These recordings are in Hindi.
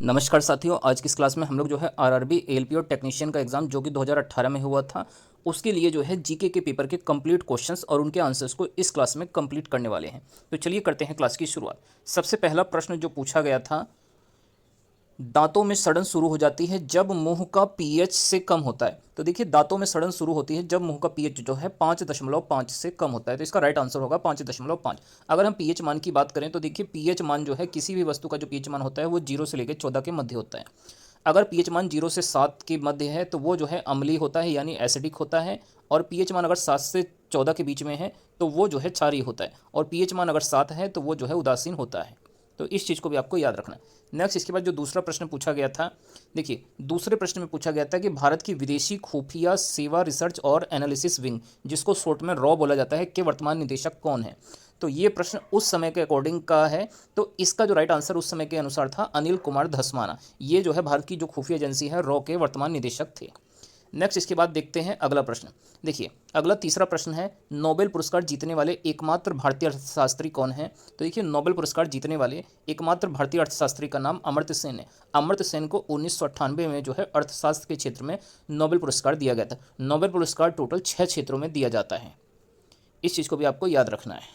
नमस्कार साथियों, आज की इस क्लास में हम लोग जो है आरआरबी एएलपी और टेक्नीशियन का एग्जाम जो कि 2018 में हुआ था उसके लिए जो है जीके के पेपर के कंप्लीट क्वेश्चंस और उनके आंसर्स को इस क्लास में कंप्लीट करने वाले हैं। तो चलिए करते हैं क्लास की शुरुआत। सबसे पहला प्रश्न जो पूछा गया था, दांतों में सड़न शुरू हो जाती है जब मुंह का पीएच से कम होता है। तो देखिए, दांतों में सड़न शुरू होती है जब मुंह का पीएच जो है 5.5 से कम होता है। तो इसका राइट आंसर होगा 5.5। अगर हम पीएच मान की बात करें तो देखिए, पीएच मान जो है किसी भी वस्तु का जो पीएच मान होता है वो 0 से लेकर 14 के मध्य होता है। अगर पीएच मान 0 से 7 के मध्य है तो वो जो है अम्लीय होता है, यानी एसिडिक होता है। और पीएच मान अगर 7 से 14 के बीच में है तो वो जो है क्षारीय होता है। और पीएच मान अगर 7 है तो वो जो है उदासीन होता है। तो इस चीज़ को भी आपको याद रखना है। नेक्स्ट, इसके बाद जो दूसरा प्रश्न पूछा गया था, देखिए दूसरे प्रश्न में पूछा गया था कि भारत की विदेशी खुफिया सेवा रिसर्च और एनालिसिस विंग, जिसको शॉर्ट में रॉ बोला जाता है, के वर्तमान निदेशक कौन है। तो ये प्रश्न उस समय के अकॉर्डिंग का है। तो इसका जो राइट आंसर उस समय के अनुसार था अनिल कुमार धस्माना। ये जो है भारत की जो खुफिया एजेंसी है रॉ के वर्तमान निदेशक थे। नेक्स्ट, इसके बाद देखते हैं अगला प्रश्न। देखिए, अगला तीसरा प्रश्न है, नोबेल पुरस्कार जीतने वाले एकमात्र भारतीय अर्थशास्त्री कौन है। तो देखिए, नोबेल पुरस्कार जीतने वाले एकमात्र भारतीय अर्थशास्त्री का नाम अमर्त्य सेन है। अमर्त्य सेन को 1998 में जो है अर्थशास्त्र के क्षेत्र में नोबेल पुरस्कार दिया गया था। नोबेल पुरस्कार टोटल 6 क्षेत्रों में दिया जाता है। इस चीज़ को भी आपको याद रखना है।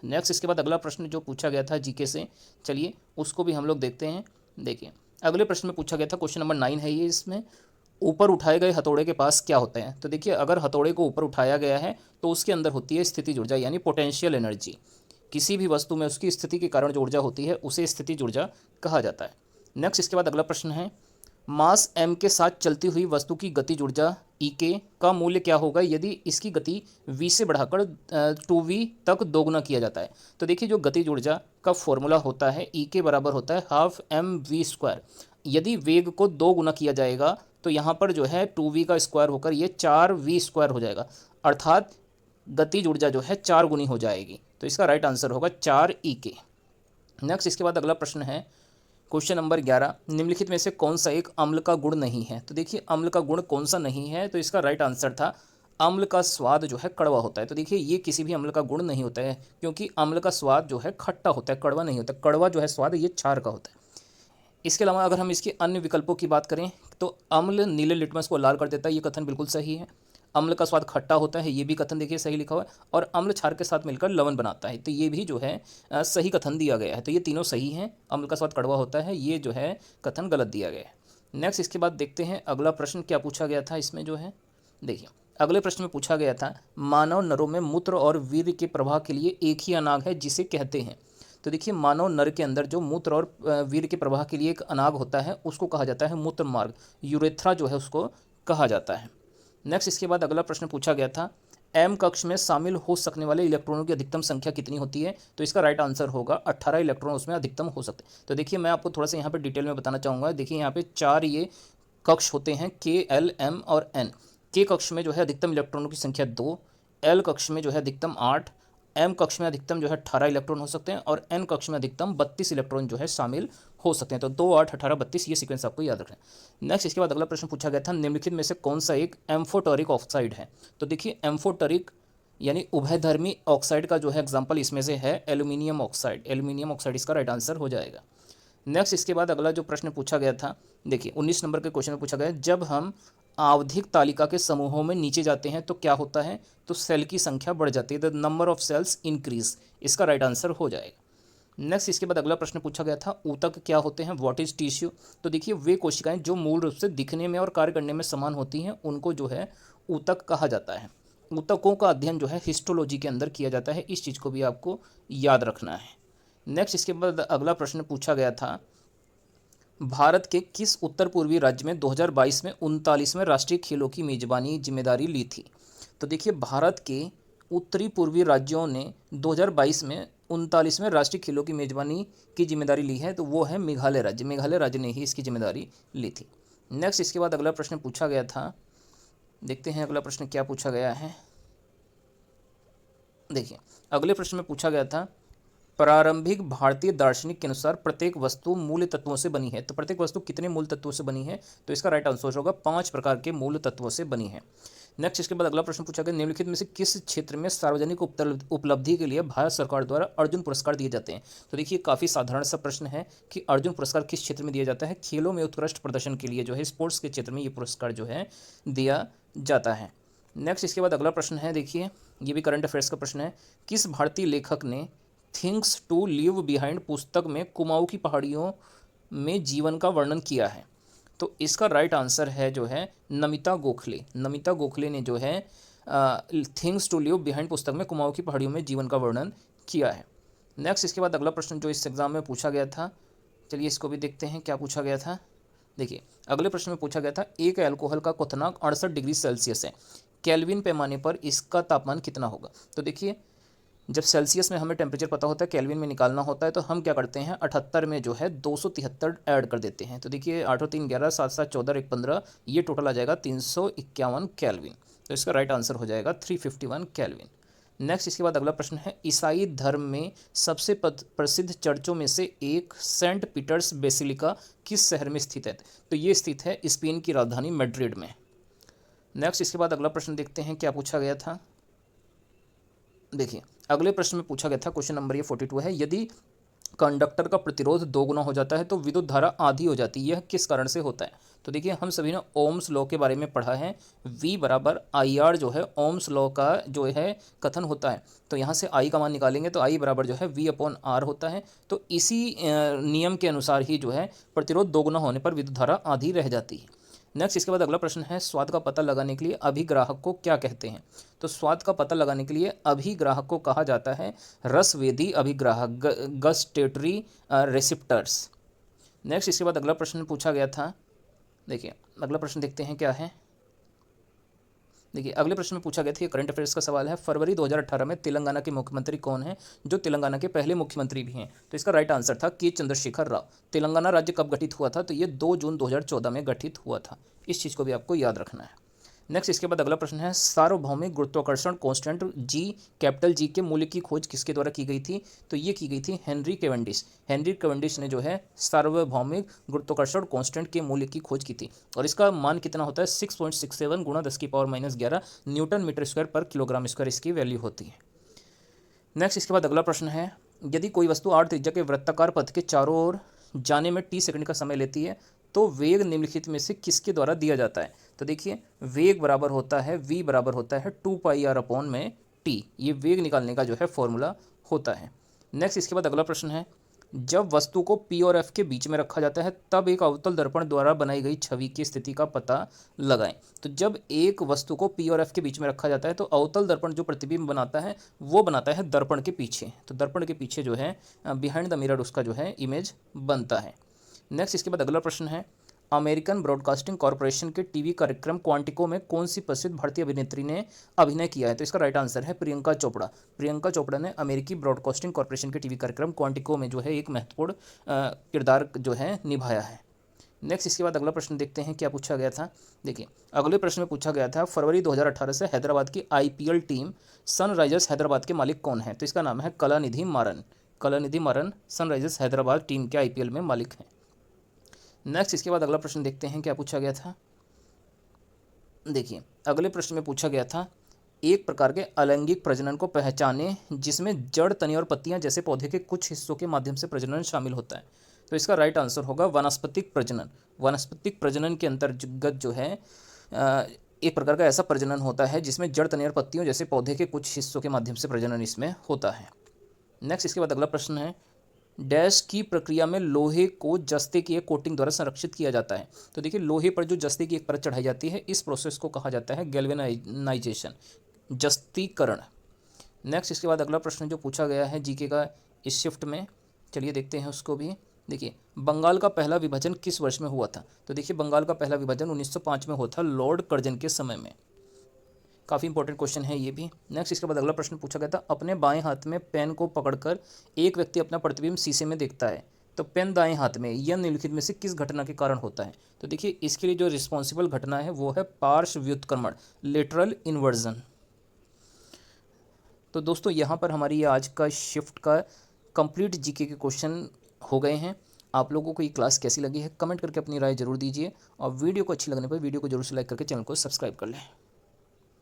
नेक्स्ट, इसके बाद अगला प्रश्न जो पूछा गया था जीके से, चलिए उसको भी हम लोग देखते हैं। देखिए, अगले प्रश्न में पूछा गया था, क्वेश्चन नंबर 9 है ये। इसमें ऊपर उठाए गए हथौड़े के पास क्या होते हैं। तो देखिए, अगर हथौड़े को ऊपर उठाया गया है तो उसके अंदर होती है स्थितिज ऊर्जा, यानी पोटेंशियल एनर्जी। किसी भी वस्तु में उसकी स्थिति के कारण जो ऊर्जा होती है उसे स्थितिज ऊर्जा कहा जाता है। नेक्स्ट, इसके बाद अगला प्रश्न है, मास m के साथ चलती हुई वस्तु की गतिज ऊर्जा E का मूल्य क्या होगा यदि इसकी गति v से बढ़ाकर 2v तक दोगुना किया जाता है। तो देखिए, जो गतिज ऊर्जा का फॉर्मूला होता है E बराबर होता है हाफ mv²। यदि वेग को 2 गुना किया जाएगा तो यहाँ पर जो है 2v का स्क्वायर होकर ये 4v² हो जाएगा, अर्थात गतिज ऊर्जा जो है 4 गुनी हो जाएगी। तो इसका राइट आंसर होगा 4E। नेक्स्ट, इसके बाद अगला प्रश्न है, क्वेश्चन नंबर 11, निम्नलिखित में से कौन सा एक अम्ल का गुण नहीं है। तो देखिए, अम्ल का गुण कौन सा नहीं है। तो इसका राइट आंसर था अम्ल का स्वाद जो है कड़वा होता है। तो देखिए, ये किसी भी अम्ल का गुण नहीं होता है, क्योंकि अम्ल का स्वाद जो है खट्टा होता है, कड़वा नहीं होता। कड़वा जो है स्वाद ये क्षार का होता है। इसके अलावा अगर हम इसके अन्य विकल्पों की बात करें तो अम्ल नीले लिटमस को लाल कर देता है, ये कथन बिल्कुल सही है। अम्ल का स्वाद खट्टा होता है, ये भी कथन देखिए सही लिखा हुआ है। और अम्ल क्षार के साथ मिलकर लवण बनाता है, तो ये भी जो है सही कथन दिया गया है। तो ये तीनों सही हैं। अम्ल का स्वाद कड़वा होता है, ये जो है कथन गलत दिया गया है। नेक्स्ट, इसके बाद देखते हैं अगला प्रश्न क्या पूछा गया था इसमें जो है। देखिए, अगले प्रश्न में पूछा गया था, मानव नरों में मूत्र और वीर्य के प्रवाह के लिए एक ही अनाग है जिसे कहते हैं। तो देखिए, मानव नर के अंदर जो मूत्र और वीर्य के प्रवाह के लिए एक अनाग होता है उसको कहा जाता है मूत्र मार्ग, यूरेथ्रा जो है उसको कहा जाता है। नेक्स्ट, इसके बाद अगला प्रश्न पूछा गया था, एम कक्ष में शामिल हो सकने वाले इलेक्ट्रॉनों की अधिकतम संख्या कितनी होती है। तो इसका राइट आंसर होगा 18 इलेक्ट्रॉन उसमें अधिकतम हो सकते हैं। तो देखिए, मैं आपको थोड़ा सा यहाँ पे डिटेल में बताना चाहूँगा। देखिए, यहाँ पे 4 ये कक्ष होते हैं, के, एल, एम और एन। के कक्ष में जो है अधिकतम इलेक्ट्रॉनों की संख्या 2, एल कक्ष में जो है अधिकतम 8, एम कक्ष में अधिकतम जो है 18 इलेक्ट्रॉन हो सकते हैं और एन कक्ष में अधिकतम 32 इलेक्ट्रॉन जो है शामिल हो सकते हैं। तो 2, 8, 18, 32 ये सीक्वेंस आपको याद रखना है। नेक्स्ट, इसके बाद अगला प्रश्न पूछा गया था, निम्नलिखित में से कौन सा एक एम्फोटरिक ऑक्साइड है। तो देखिए, एम्फोटरिक यानी उभयधर्मी ऑक्साइड का जो है एग्जाम्पल इसमें से है एल्यूमिनियम ऑक्साइड। एल्यूमिनियम ऑक्साइड इसका राइट आंसर हो जाएगा। नेक्स्ट, इसके बाद अगला जो प्रश्न पूछा गया था, देखिए 19 नंबर के क्वेश्चन में पूछा गया, जब हम आवधिक तालिका के समूहों में नीचे जाते हैं तो क्या होता है। तो सेल की संख्या बढ़ जाती है, the number of cells increase. इसका राइट आंसर हो जाएगा। नेक्स्ट, इसके बाद अगला प्रश्न पूछा गया था, ऊतक क्या होते हैं, व्हाट इज टिश्यू। तो देखिए, वे कोशिकाएं जो मूल रूप से दिखने में और कार्य करने में समान होती हैं उनको जो है ऊतक कहा जाता है। ऊतकों का अध्ययन जो है हिस्टोलॉजी के अंदर किया जाता है। इस चीज़ को भी आपको याद रखना है। नेक्स्ट, इसके बाद अगला प्रश्न पूछा गया था, भारत के किस उत्तर पूर्वी राज्य में 2022 में 39वें राष्ट्रीय खेलों की मेजबानी जिम्मेदारी ली थी। तो देखिए, भारत के उत्तरी पूर्वी राज्यों ने 2022 में 39वें राष्ट्रीय खेलों की मेजबानी की जिम्मेदारी ली है, तो वो है मेघालय राज्य। मेघालय राज्य ने ही इसकी जिम्मेदारी ली थी। नेक्स्ट, इसके बाद अगला प्रश्न पूछा गया था, देखते हैं अगला प्रश्न क्या पूछा गया है। देखिए, अगले प्रश्न में पूछा गया था, प्रारंभिक भारतीय दार्शनिक के अनुसार प्रत्येक वस्तु मूल तत्वों से बनी है। तो प्रत्येक वस्तु कितने मूल तत्वों से बनी है। तो इसका राइट आंसर होगा 5 प्रकार के मूल तत्वों से बनी है। नेक्स्ट इसके बाद अगला प्रश्न पूछा गया, निम्नलिखित में से किस क्षेत्र में सार्वजनिक उपलब्धि के लिए भारत सरकार द्वारा अर्जुन पुरस्कार दिए जाते हैं। तो देखिए काफ़ी साधारण सा प्रश्न है कि अर्जुन पुरस्कार किस क्षेत्र में दिया जाता है। खेलों में उत्कृष्ट प्रदर्शन के लिए जो है स्पोर्ट्स के क्षेत्र में ये पुरस्कार जो है दिया जाता है। नेक्स्ट इसके बाद अगला प्रश्न है, देखिए ये भी करंट अफेयर्स का प्रश्न है, किस भारतीय लेखक ने थिंग्स टू लीव बिहाइंड पुस्तक में कुमाऊं की पहाड़ियों में जीवन का वर्णन किया है। तो इसका राइट आंसर है जो है नमिता गोखले। नमिता गोखले ने जो है थिंग्स टू लीव बिहाइंड पुस्तक में कुमाऊं की पहाड़ियों में जीवन का वर्णन किया है। नेक्स्ट इसके बाद अगला प्रश्न जो इस एग्जाम में पूछा गया था, चलिए इसको भी देखते हैं क्या पूछा गया था। देखिए अगले प्रश्न में पूछा गया था, एक अल्कोहल का क्वथनांक 68 डिग्री सेल्सियस है, केल्विन पैमाने पर इसका तापमान कितना होगा। तो देखिए जब सेल्सियस में हमें टेम्परेचर पता होता है, केल्विन में निकालना होता है, तो हम क्या करते हैं 78 में जो है 273 ऐड कर देते हैं। तो देखिए 8 और 3 11, 7 7 14 1 15, ये टोटल आ जाएगा 351 केल्विन। तो इसका राइट आंसर हो जाएगा 351 केल्विन। नेक्स्ट इसके बाद अगला प्रश्न है, ईसाई धर्म में सबसे प्रसिद्ध चर्चों में से एक सेंट पीटर्स बेसिलिका किस शहर में स्थित है। तो ये स्थित है स्पेन की राजधानी मैड्रिड में। नेक्स्ट इसके बाद अगला प्रश्न देखते हैं क्या पूछा गया था। देखिए अगले प्रश्न में पूछा गया था, क्वेश्चन नंबर ये 42 है, यदि कंडक्टर का प्रतिरोध 2 गुना हो जाता है तो विद्युत धारा आधी हो जाती है, यह किस कारण से होता है। तो देखिए हम सभी ने ओम्स लॉ के बारे में पढ़ा है, V बराबर IR जो है ओम्स लॉ का जो है कथन होता है। तो यहाँ से I का मान निकालेंगे तो I बराबर जो है V/R होता है। तो इसी नियम के अनुसार ही जो है प्रतिरोध 2 गुना होने पर विद्युत धारा आधी रह जाती है। नेक्स्ट इसके बाद अगला प्रश्न है, स्वाद का पता लगाने के लिए अभिग्राहक को क्या कहते हैं। तो स्वाद का पता लगाने के लिए अभिग्राहक को कहा जाता है रसवेदी अभिग्राहक, गस्टेटरी रिसेप्टर्स। नेक्स्ट इसके बाद अगला प्रश्न पूछा गया था, देखिए अगला प्रश्न देखते हैं क्या है। देखिए अगले प्रश्न में पूछा गया था, ये करंट अफेयर्स का सवाल है, फरवरी 2018 में तेलंगाना के मुख्यमंत्री कौन हैं, जो तेलंगाना के पहले मुख्यमंत्री भी हैं। तो इसका राइट आंसर था के चंद्रशेखर राव। तेलंगाना राज्य कब गठित हुआ था, तो ये 2 जून 2014 में गठित हुआ था। इस चीज़ को भी आपको याद रखना है। नेक्स्ट इसके बाद अगला प्रश्न है, सार्वभौमिक गुरुत्वाकर्षण कांस्टेंट जी कैपिटल जी के मूल्य की खोज किसके द्वारा की गई थी। तो ये की गई थी हेनरी कैवेंडिश। हेनरी कैवेंडिश ने जो है सार्वभौमिक गुरुत्वाकर्षण कांस्टेंट के मूल्य की खोज की थी, और इसका मान कितना होता है 6.67 गुणा 10⁻⁻11 न्यूटन मीटर स्क्वायर पर किलोग्राम स्क्वायर इसकी वैल्यू होती है। नेक्स्ट इसके बाद अगला प्रश्न है, यदि कोई वस्तु 8 त्रिज्या के वृत्ताकार पथ के चारों ओर जाने में t सेकंड का समय लेती है तो वेग निम्नलिखित में से किसके द्वारा दिया जाता है। तो देखिए वेग बराबर होता है v बराबर होता है 2πr/t। ये वेग निकालने का जो है फॉर्मूला होता है। नेक्स्ट इसके बाद अगला प्रश्न है, जब वस्तु को P और F के बीच में रखा जाता है तब एक अवतल दर्पण द्वारा बनाई गई छवि की स्थिति का पता लगाएं। तो जब एक वस्तु को P और F के बीच में रखा जाता है तो अवतल दर्पण जो प्रतिबिंब बनाता है वो बनाता है दर्पण के पीछे। तो दर्पण के पीछे जो है बिहाइंड द मिरर उसका जो है इमेज बनता है। नेक्स्ट इसके बाद अगला प्रश्न है, अमेरिकन ब्रॉडकास्टिंग कॉरपोरेशन के टीवी कार्यक्रम क्वांटिको में कौन सी प्रसिद्ध भारतीय अभिनेत्री ने अभिनय किया है। तो इसका राइट आंसर है प्रियंका चोपड़ा। प्रियंका चोपड़ा ने अमेरिकी ब्रॉडकास्टिंग कॉरपोरेशन के टीवी कार्यक्रम क्वांटिको में जो है एक महत्वपूर्ण किरदार जो है निभाया है। नेक्स्ट इसके बाद अगला प्रश्न देखते हैं क्या पूछा गया था। देखिए अगले प्रश्न में पूछा गया था, फरवरी 2018 से हैदराबाद की IPL टीम सनराइजर्स हैदराबाद के मालिक कौन है। तो इसका नाम है कलानिधि मारन। कलानिधि मारन सनराइजर्स हैदराबाद टीम के IPL में मालिक हैं। नेक्स्ट इसके बाद अगला प्रश्न देखते हैं क्या पूछा गया था। देखिए अगले प्रश्न में पूछा गया था, एक प्रकार के अलैंगिक प्रजनन को पहचाने जिसमें जड़, तनी और पत्तियां जैसे पौधे के कुछ हिस्सों के माध्यम से प्रजनन शामिल होता है। तो इसका राइट आंसर होगा वानस्पतिक प्रजनन। वानस्पतिक प्रजनन के अंतर्गत जो है एक प्रकार का ऐसा प्रजनन होता है जिसमें जड़, तनी और पत्तियों जैसे पौधे के कुछ हिस्सों के माध्यम से प्रजनन इसमें होता है। नेक्स्ट इसके बाद अगला प्रश्न है, डैश की प्रक्रिया में लोहे को जस्ते की एक कोटिंग द्वारा संरक्षित किया जाता है। तो देखिए लोहे पर जो जस्ते की एक परत चढ़ाई जाती है इस प्रोसेस को कहा जाता है गैल्वेनाइजेशन, जस्तीकरण। नेक्स्ट इसके बाद अगला प्रश्न जो पूछा गया है जीके का इस शिफ्ट में, चलिए देखते हैं उसको भी। देखिए बंगाल का पहला विभाजन किस वर्ष में हुआ था। तो देखिए बंगाल का पहला विभाजन 1905 में हुआ था, लॉर्ड कर्जन के समय में। काफ़ी इंपॉर्टेंट क्वेश्चन है ये भी। नेक्स्ट इसके बाद अगला प्रश्न पूछा गया था, अपने बाएं हाथ में पेन को पकड़कर एक व्यक्ति अपना प्रतिबिंब शीशे में देखता है तो पेन दाएं हाथ में, यह निम्नलिखित में से किस घटना के कारण होता है। तो देखिए इसके लिए जो रिस्पॉन्सिबल घटना है वो है पार्श्व व्युत्क्रमण, लेटरल इन्वर्जन। तो दोस्तों यहाँ पर हमारी आज का शिफ्ट का कंप्लीट जीके के क्वेश्चन हो गए हैं। आप लोगों को ये क्लास कैसी लगी है कमेंट करके अपनी राय जरूर दीजिए, और वीडियो को अच्छी लगने पर वीडियो को जरूर से लाइक करके चैनल को सब्सक्राइब कर लें।